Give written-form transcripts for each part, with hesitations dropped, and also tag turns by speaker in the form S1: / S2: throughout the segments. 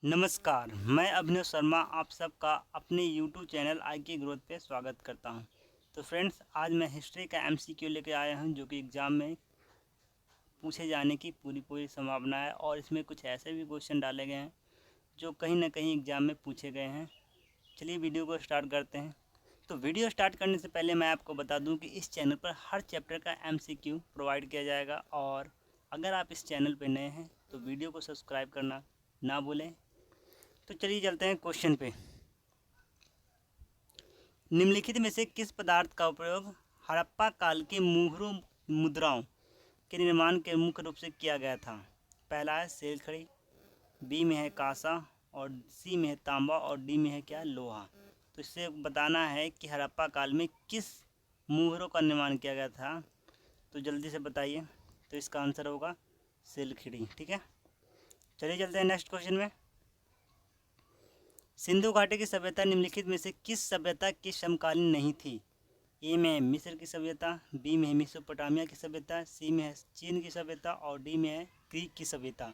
S1: नमस्कार, मैं अभिनव शर्मा आप सबका अपने यूट्यूब चैनल आई के ग्रोथ पे स्वागत करता हूं। तो फ्रेंड्स, आज मैं हिस्ट्री का एमसीक्यू लेकर आया हूं जो कि एग्ज़ाम में पूछे जाने की पूरी संभावना है और इसमें कुछ ऐसे भी क्वेश्चन डाले गए हैं जो कहीं ना कहीं एग्ज़ाम में पूछे गए हैं। चलिए वीडियो को स्टार्ट करते हैं। तो वीडियो स्टार्ट करने से पहले मैं आपको बता दूँ कि इस चैनल पर हर चैप्टर का एमसीक्यू प्रोवाइड किया जाएगा और अगर आप इस चैनल पर नए हैं तो वीडियो को सब्सक्राइब करना ना भूलें। तो चलिए चलते हैं क्वेश्चन पे। निम्नलिखित में से किस पदार्थ का उपयोग हड़प्पा काल के मुहरों मुद्राओं के निर्माण के मुख्य रूप से किया गया था? पहला है सेलखड़ी, बी में है कांसा और सी में है तांबा और डी में है क्या, लोहा। तो इससे बताना है कि हड़प्पा काल में किस मुहरों का निर्माण किया गया था। तो जल्दी से बताइए। तो इसका आंसर होगा सेलखड़ी। ठीक है, चलिए चलते हैं नेक्स्ट क्वेश्चन में। सिंधु घाटी की सभ्यता निम्नलिखित में से किस सभ्यता की समकालीन नहीं थी? ए में है मिस्र की सभ्यता, बी में है मेसोपोटामिया की सभ्यता, सी में है चीन की सभ्यता और डी में है ग्रीक की सभ्यता।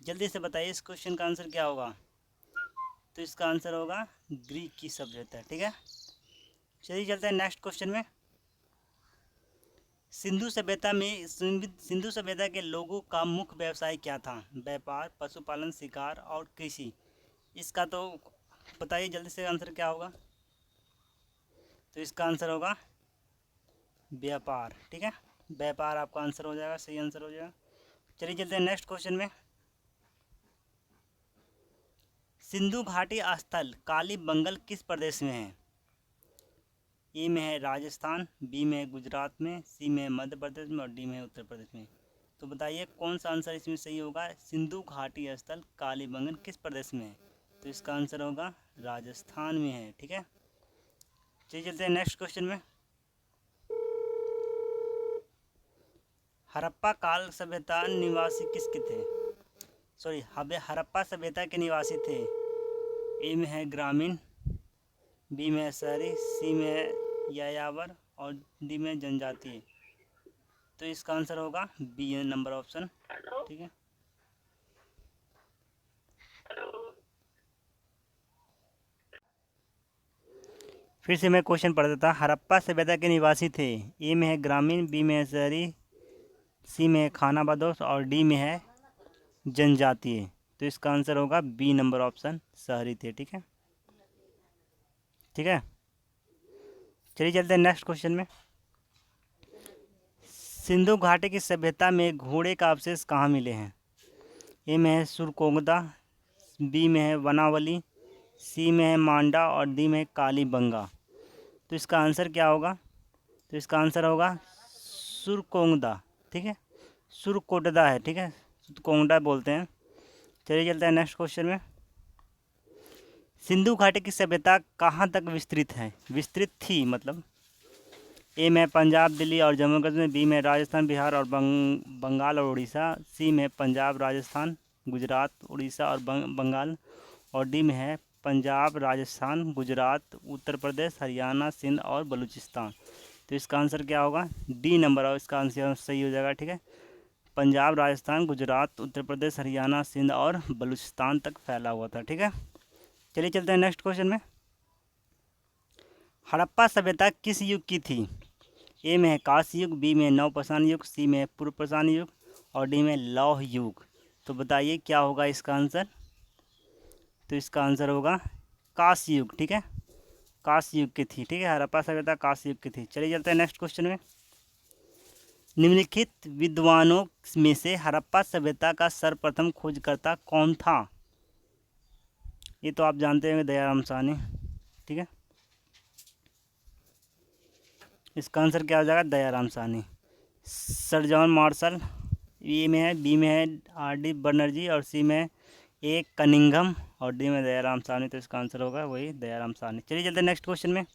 S1: जल्दी से बताइए इस क्वेश्चन का आंसर क्या होगा। तो इसका आंसर होगा ग्रीक की सभ्यता। ठीक है, चलिए चलते हैं नेक्स्ट क्वेश्चन में। सिंधु सभ्यता के लोगों का मुख्य व्यवसाय क्या था? व्यापार, पशुपालन, शिकार और कृषि। इसका तो बताइए जल्दी से आंसर क्या होगा। तो इसका आंसर होगा व्यापार। ठीक है, व्यापार आपका आंसर हो जाएगा, सही आंसर हो जाएगा। चलिए चलते हैं नेक्स्ट क्वेश्चन में। सिंधु घाटी स्थल कालीबंगन किस प्रदेश में है? ए में है राजस्थान, बी में है गुजरात में, सी में है मध्य प्रदेश में और डी में है उत्तर प्रदेश में। तो बताइए कौन सा आंसर इसमें सही होगा। सिंधु घाटी स्थल कालीबंगन किस प्रदेश में है? तो इसका आंसर होगा राजस्थान में है। ठीक है, चलिए चलते हैं नेक्स्ट क्वेश्चन में। हड़प्पा काल सभ्यता निवासी किसके थे? हड़प्पा सभ्यता के निवासी थे। ए में है ग्रामीण, बी में है शहरी, सी में है यायावर और डी में जनजातीय। तो इसका आंसर होगा बी नंबर ऑप्शन। ठीक है, फिर से मैं क्वेश्चन पढ़ देता। हड़प्पा सभ्यता के निवासी थे। ए में है ग्रामीण, बी में है शहरी, सी में है खानाबदोश और डी में है जनजातीय। तो इसका आंसर होगा बी नंबर ऑप्शन, शहरी थे। ठीक है, ठीक है, चलिए चलते हैं नेक्स्ट क्वेश्चन में। सिंधु घाटी की सभ्यता में घोड़े का अवशेष कहाँ मिले हैं? ए में है सुरकोंगदा, बी में है वनावली, सी में है मांडा और डी में है कालीबंगा। तो इसका आंसर क्या होगा? तो इसका आंसर होगा सुरकोंगदा। ठीक है, सुरकोटदा है। ठीक है, सुरकोंगदा बोलते हैं। चलिए चलते हैं नेक्स्ट क्वेश्चन में। सिंधु घाटी की सभ्यता कहाँ तक विस्तृत थी मतलब। ए में पंजाब, दिल्ली और जम्मू कश्मीर, बी में राजस्थान, बिहार और बंगाल और उड़ीसा, सी में पंजाब, राजस्थान, गुजरात, उड़ीसा और बंगाल और डी में है पंजाब, राजस्थान, गुजरात, उत्तर प्रदेश, हरियाणा, सिंध और बलूचिस्तान। तो इसका आंसर क्या होगा? डी नंबर और इसका आंसर सही हो जाएगा। ठीक है, पंजाब, राजस्थान, गुजरात, उत्तर प्रदेश, हरियाणा, सिंध और बलूचिस्तान तक फैला हुआ था। ठीक है, चलिए चलते हैं नेक्स्ट क्वेश्चन में। हड़प्पा सभ्यता किस युग की थी? ए में है कांस्य युग, बी में नवपाषाण युग, सी में पूर्व पाषाण युग और डी में लौह युग। तो बताइए क्या होगा इसका आंसर। तो इसका आंसर होगा कांस्य युग। ठीक है, कांस्य युग की थी। ठीक है, हड़प्पा सभ्यता कांस्य युग की थी। चलिए चलते हैं नेक्स्ट क्वेश्चन में। निम्नलिखित विद्वानों में से हड़प्पा सभ्यता का सर्वप्रथम खोजकर्ता कौन था? ये तो आप जानते हैं, दयाराम साहनी। ठीक है, इसका आंसर क्या हो जाएगा? Dayaram Sahni. Sir John Marshall, A में है, बी में है आर.डी. बनर्जी और सी में ए कनिंघम और डी में दयाराम साहनी। तो इसका आंसर होगा वही दयाराम साहनी। चलिए चलते हैं नेक्स्ट क्वेश्चन में।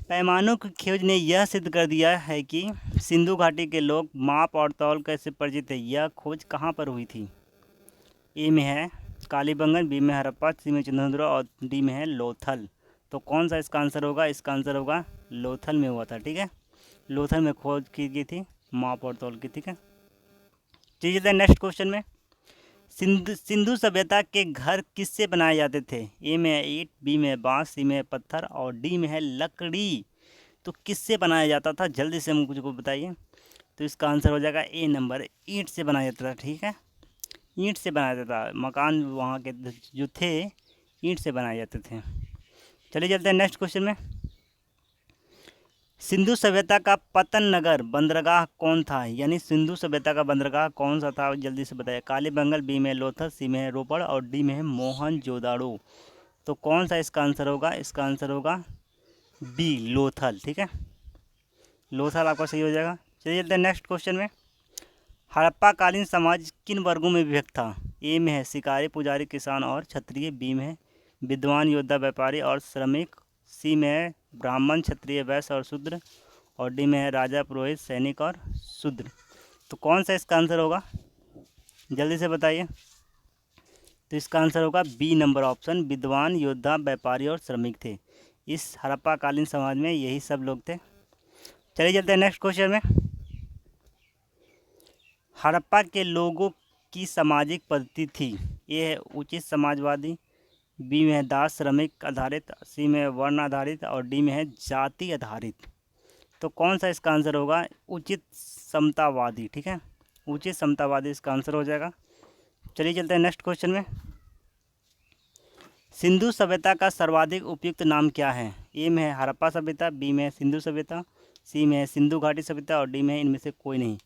S1: पैमानों की खोज ने यह सिद्ध कर दिया है कि सिंधु घाटी के लोग माप और तौल कैसे परिचित थे। यह खोज कहाँ पर हुई थी? ए में है कालीबंगन, बी में हड़प्पा, सी में चिन्हद्रा और डी में है लोथल। तो कौन सा इसका आंसर होगा? इसका आंसर होगा लोथल में हुआ था। ठीक है, लोथल में खोज की गई थी माप और तौल की। ठीक है, चलिए नेक्स्ट क्वेश्चन में। सिंधु सभ्यता के घर किससे बनाए जाते थे? ए में है ईंट, बी में है बांस, सी में है पत्थर और डी में है लकड़ी। तो किससे बनाया जाता था, जल्दी से मुझको बताइए। तो इसका आंसर हो जाएगा ए नंबर, ईंट से बनाया जाता था। ठीक है, ईंट से बनाया जाता था। मकान वहाँ के जो थे ईंट से बनाए जाते थे। चलिए चलते हैं नेक्स्ट क्वेश्चन में। सिंधु सभ्यता का पतन नगर बंदरगाह कौन था? यानी सिंधु सभ्यता का बंदरगाह कौन सा था, जल्दी से बताइए। कालीबंगन, बी में लोथल, सी में रोपड़ और डी में मोहनजोदाड़ो। तो कौन सा इसका आंसर होगा? इसका आंसर होगा बी लोथल। ठीक है, लोथल आपका सही हो जाएगा। चलिए चलते हैं नेक्स्ट क्वेश्चन में। हड़प्पा कालीन समाज किन वर्गों में विभक्त था? ए में है शिकारी, पुजारी, किसान और क्षत्रिय, बी में है विद्वान, योद्धा, व्यापारी और श्रमिक, सी में है ब्राह्मण, क्षत्रिय, वैश्य और शूद्र और डी में है राजा, पुरोहित, सैनिक और शूद्र। तो कौन सा इसका आंसर होगा, जल्दी से बताइए। तो इसका आंसर होगा बी नंबर ऑप्शन, विद्वान, योद्धा, व्यापारी और श्रमिक थे। इस हड़प्पा कालीन समाज में यही सब लोग थे। चलिए चलते हैं नेक्स्ट क्वेश्चन में। हड़प्पा के लोगों की सामाजिक पद्धति थी? ए है उचित समाजवादी, बी में है दास श्रमिक आधारित, सी में है वर्ण आधारित और डी में है जाति आधारित। तो कौन सा इसका आंसर होगा? उचित समतावादी। ठीक है, उचित समतावादी इसका आंसर हो जाएगा। चलिए चलते हैं नेक्स्ट क्वेश्चन में। सिंधु सभ्यता का सर्वाधिक उपयुक्त नाम क्या है? ए में है हड़प्पा सभ्यता, बी में है सिंधु सभ्यता, सी में है सिंधु घाटी सभ्यता और डी में है इनमें से कोई नहीं।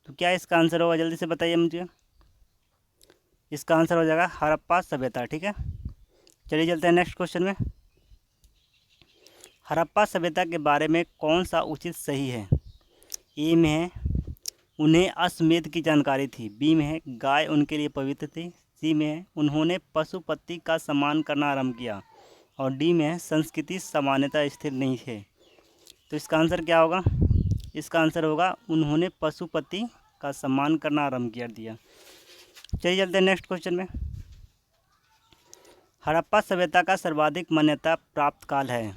S1: तो क्या इसका आंसर होगा, जल्दी से बताइए मुझे। इसका आंसर हो जाएगा हड़प्पा सभ्यता। ठीक है, चलिए चलते हैं नेक्स्ट क्वेश्चन में। हड़प्पा सभ्यता के बारे में कौन सा उचित सही है? ए में है उन्हें अश्वमेध की जानकारी थी, बी में है गाय उनके लिए पवित्र थी, सी में है उन्होंने पशुपति का सम्मान करना आरंभ किया और डी में है संस्कृति सामान्यता स्थिर नहीं है। तो इसका आंसर क्या होगा? इसका आंसर होगा उन्होंने पशुपति का सम्मान करना आरंभ कर दिया। चलिए चलते हैं नेक्स्ट क्वेश्चन में। हड़प्पा सभ्यता का सर्वाधिक मान्यता प्राप्त काल है?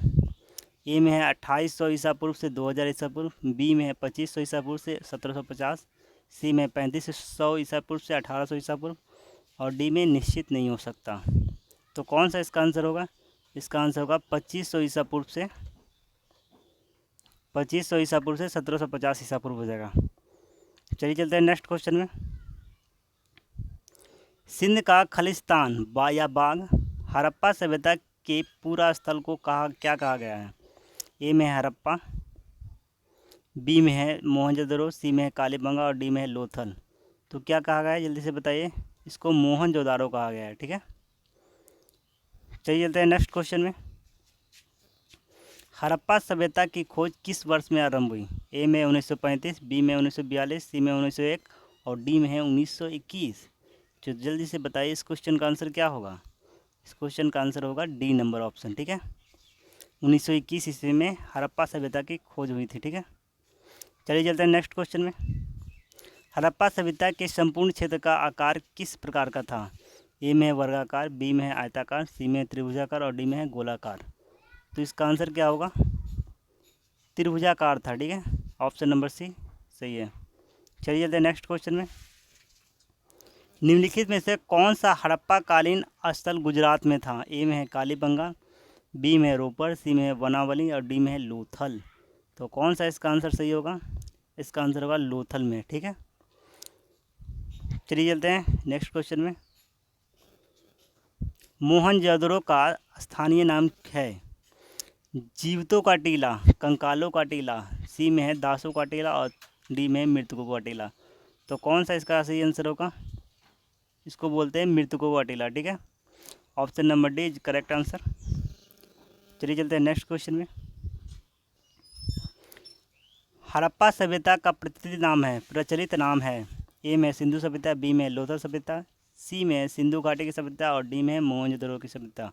S1: ए में है 2800 ईसा पूर्व से 2000 ईसा पूर्व, बी में है 2500 ईसा पूर्व से 1750, सी में 3500 ईसा पूर्व से 1800 ईसा पूर्व और डी में निश्चित नहीं हो सकता। तो कौन सा इसका आंसर होगा? इसका आंसर होगा 2500 ईसा पूर्व से 1750 ईसा पूर्व हो जाएगा। चलिए चलते हैं नेक्स्ट क्वेश्चन में। सिंध का खलिस्तान या बाग हड़प्पा सभ्यता के पूरा स्थल को क्या कहा गया है? ए में है हड़प्पा, बी में है मोहनजोदड़ो, सी में है कालीबंगा और डी में है लोथल। तो क्या कहा गया है, जल्दी से बताइए। इसको मोहनजोदाड़ो कहा गया है। ठीक है, चलिए चलते हैं नेक्स्ट क्वेश्चन में। हड़प्पा सभ्यता की खोज किस वर्ष में आरंभ हुई? ए में 1935, बी में 1942, सी में 1901 और डी में है 1921। तो जल्दी से बताइए इस क्वेश्चन का आंसर क्या होगा? इस क्वेश्चन का आंसर होगा डी नंबर ऑप्शन। ठीक है, 1921 ईस्वी में हड़प्पा सभ्यता की खोज हुई थी। ठीक है, चलिए चलते हैं नेक्स्ट क्वेश्चन में। हड़प्पा सभ्यता के संपूर्ण क्षेत्र का आकार किस प्रकार का था? ए में है वर्गाकार, बी में है आयताकार, सी में है त्रिभुजाकार और डी में है गोलाकार। तो इसका आंसर क्या होगा? त्रिभुजाकार था। ठीक है, ऑप्शन नंबर सी सही है। चलिए चलते हैं नेक्स्ट क्वेश्चन में। निम्नलिखित में से कौन सा हड़प्पा कालीन स्थल गुजरात में था? ए में है कालीबंगा, बी में है रोपड़, सी में है वनावली और डी में है लोथल। तो कौन सा इसका आंसर सही होगा? इसका आंसर होगा लोथल में। ठीक है, चलिए चलते हैं नेक्स्ट क्वेश्चन में। मोहनजोदड़ो का स्थानीय नाम है? जीवितों का टीला, कंकालों का टीला, सी में है दासों का टीला और डी में है मृतकों का टीला। तो कौन सा इसका सही आंसर होगा? इसको बोलते हैं मृतकों का टीला। ठीक है, option number D is correct answer. चलिए चलते हैं नेक्स्ट क्वेश्चन में। हड़प्पा सभ्यता का प्रचलित नाम है? ए में सिंधु सभ्यता, बी में लोथल सभ्यता, सी में सिंधु घाटी की सभ्यता और डी में मोहनजोदड़ो की सभ्यता।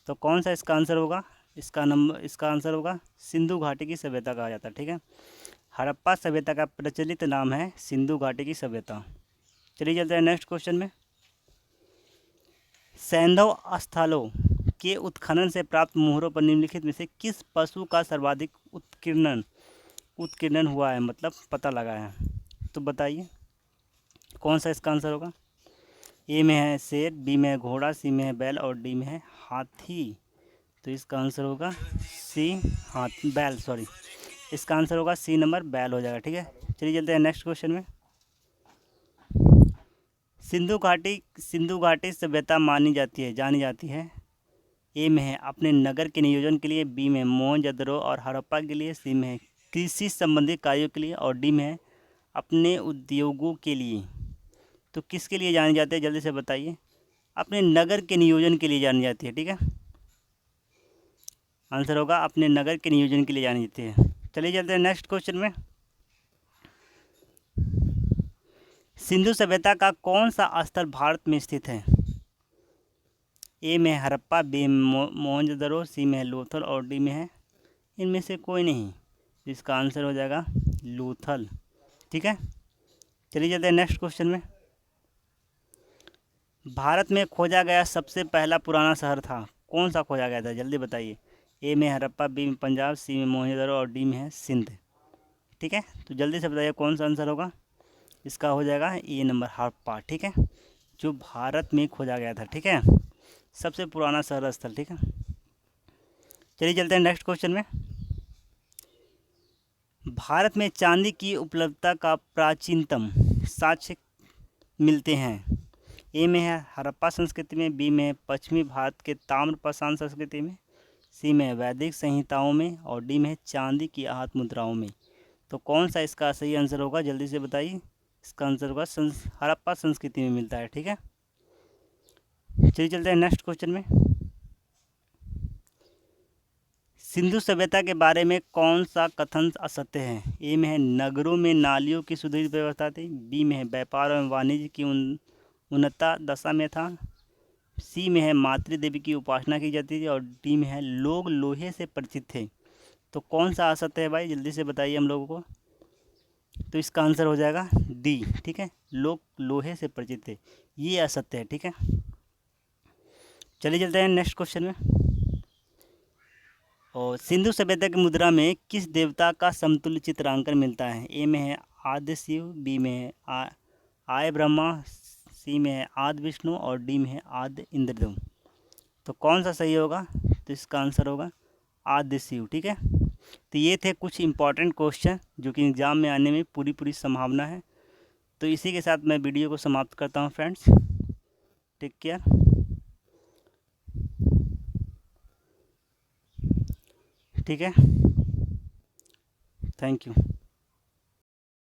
S1: तो कौन सा इसका आंसर होगा? इसका आंसर होगा सिंधु घाटी की सभ्यता कहा जाता है। ठीक है, हड़प्पा सभ्यता का प्रचलित नाम है सिंधु घाटी की सभ्यता। चलिए चलते हैं नेक्स्ट क्वेश्चन में। सैंधव स्थलों के उत्खनन से प्राप्त मोहरों पर निम्नलिखित में से किस पशु का सर्वाधिक उत्कीर्णन हुआ है, मतलब पता लगा है? तो बताइए कौन सा इसका आंसर होगा? ए में है शेर, बी में है घोड़ा, सी में है बैल और डी में है हाथी। तो इसका आंसर होगा सी, बैल, सॉरी। इसका आंसर होगा सी नंबर, बैल हो जाएगा। ठीक है, चलिए चलते हैं नेक्स्ट क्वेश्चन में। सिंधु घाटी सभ्यता जानी जाती है। ए में है अपने नगर के नियोजन के लिए, बी में मोहनजोदड़ो और हड़प्पा के लिए, सी में है कृषि संबंधी कार्यों के लिए और डी में है अपने उद्योगों के लिए। तो किसके लिए जानी जाती है, जल्दी से बताइए। अपने नगर के नियोजन के लिए जानी जाती है। ठीक है, आंसर होगा अपने नगर के नियोजन के लिए जानी जाती है। चलिए चलते हैं नेक्स्ट क्वेश्चन में। सिंधु सभ्यता का कौन सा स्थल भारत में स्थित है। ए में हड़प्पा, बी में मोहनजोदड़ो, सी में है लोथल और डी में है इनमें से कोई नहीं। इसका आंसर हो जाएगा लोथल। ठीक है, चलिए चलते हैं नेक्स्ट क्वेश्चन में। भारत में खोजा गया सबसे पहला पुराना शहर था, कौन सा खोजा गया था, जल्दी बताइए। ए में हड़प्पा, बी में पंजाब, सी में मोहनजोदड़ो और डी में है सिंध। ठीक है, तो जल्दी से बताइए कौन सा आंसर होगा। इसका हो जाएगा ए नंबर, हड़प्पा। ठीक है, जो भारत में खोजा गया था। ठीक है, सबसे पुराना शहर स्थल। ठीक है, चलिए चलते हैं नेक्स्ट क्वेश्चन में। भारत में चांदी की उपलब्धता का प्राचीनतम साक्ष्य मिलते हैं। ए में है हड़प्पा संस्कृति में, बी में है पश्चिमी भारत के ताम्रपाषाण संस्कृति में, सी में है वैदिक संहिताओं में और डी में है चांदी की आहत मुद्राओं में। तो कौन सा इसका सही आंसर होगा, जल्दी से बताइए। इसका आंसर होगा हड़प्पा संस्कृति में मिलता है। ठीक है, चलिए चलते हैं नेक्स्ट क्वेश्चन में। सिंधु सभ्यता के बारे में कौन सा कथन असत्य है। ए में है नगरों में नालियों की सुदृढ़ व्यवस्था थी, बी में है व्यापार एवं वाणिज्य की उन्नता दशा में था, सी में है मातृ देवी की उपासना की जाती थी और डी में है लोग लोहे से परिचित थे। तो कौन सा असत्य है भाई, जल्दी से बताइए हम लोगों को। तो इसका आंसर हो जाएगा डी। ठीक है, लोग लोहे से परिचित थे, ये असत्य है। ठीक है, चलिए चलते हैं नेक्स्ट क्वेश्चन में। और सिंधु सभ्यता की मुद्रा में किस देवता का समतुल्य चित्रांकन मिलता है। ए में है आदि शिव, बी में है आय ब्रह्मा, सी में है आदि विष्णु और डी में है आदि इंद्रदेव। तो कौन सा सही होगा, तो इसका आंसर होगा आदि शिव। ठीक है, तो ये थे कुछ इंपॉर्टेंट क्वेश्चन जो कि एग्ज़ाम में आने में पूरी संभावना है। तो इसी के साथ मैं वीडियो को समाप्त करता हूँ फ्रेंड्स। टेक केयर, ठीक है, थैंक यू।